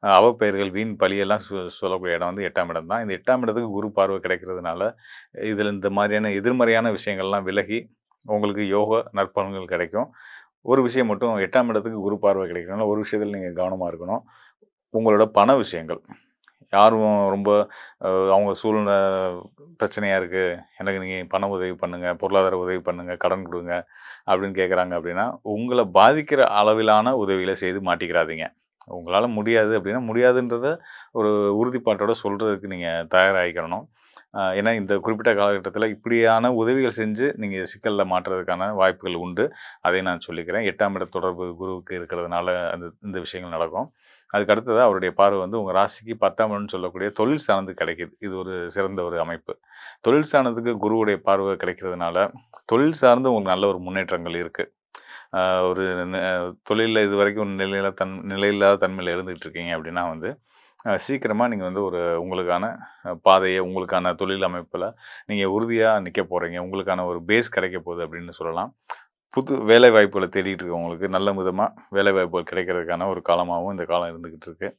அவப்பெயர்கள், வீண் பழியெல்லாம் சொல்லக்கூடிய இடம் வந்து 8ஆம் இடம் தான். இந்த 8ஆம் இடத்துக்கு குரு பார்வை கிடைக்கிறதுனால, இதில இந்த மாதிரியான எதிர்மறையான விஷயங்கள்லாம் விலகி, உங்களுக்கு யோக நற்பலன்கள் கிடைக்கும். ஒரு விஷயம் மட்டும் 8ஆம் இடத்துக்கு குரு பார்வை கிடைக்கிறதுனால, ஒரு விஷயத்தில நீங்க கவனமா இருக்கணும். உங்களோட பண விஷயங்கள். யாரும் ரொம்ப அவங்க சூழ்நிலை பிரச்சனையா இருக்கு. எனக்கு நீங்க பண உதவி பண்ணுங்க, பொருளாதார உதவி பண்ணுங்க, கடன் குடுங்க அப்படின்னு கேட்குறாங்க அப்படின்னா, உங்கள பாதிக்கிற அளவிலான உதவிகள செய்து மாட்டிக்கிறாதீங்க. உங்களால முடியாது அப்படின்னா, முடியாதுன்றத ஒரு உறுதிப்பாட்டோட சொல்றதுக்கு நீங்க தயாராகிக்கிறணும். ஏன்னா இந்த குறிப்பிட்ட காலகட்டத்தில இப்படியான உதவிகள் செஞ்சு நீங்க சிக்கல்ல மாட்டுறதுக்கான வாய்ப்புகள் உண்டு. அதை நான் சொல்லிக்கிறேன். 8ஆம் இட தொடர்பு குருவுக்கு இருக்கிறதுனால இந்த விஷயங்கள் நடக்கும். அதுக்கு அடுத்ததா அவருடைய பார்வை வந்து உங்க ராசிக்கு 10ஆம் இடம்னு சொல்லக்கூடிய தொழில் சார்ந்து கிடைக்குது. இது ஒரு சிறந்த ஒரு அமைப்பு. தொழில் சார்ந்ததுக்கு குருவுடைய பார்வை கிடைக்கிறதுனால, தொழில் சார்ந்து உங்களுக்கு நல்ல ஒரு முன்னேற்றங்கள் இருக்கு. அ ஒரு ந தொழில்ல இதுவரைக்கும் நிலையில்லாத தன்மையில இருந்துகிட்டு இருக்கீங்க அப்படின்னா வந்து, சீக்கிரமா நீங்க வந்து ஒரு உங்களுக்கான பாதைய, உங்களுக்கான தொழில் அமைப்புல நீங்க உறுதியா நிக்க போறீங்க. உங்களுக்கான ஒரு பேஸ் கிடைக்க போகுது அப்படின்னு சொல்லலாம். புது வேலை வாய்ப்புகள தேடிட்டு இருக்கவங்களுக்கு நல்ல விதமா வேலை வாய்ப்புகள் கிடைக்கிறதுக்கான ஒரு காலமாவும் இந்த காலம் இருந்துகிட்டு இருக்கு.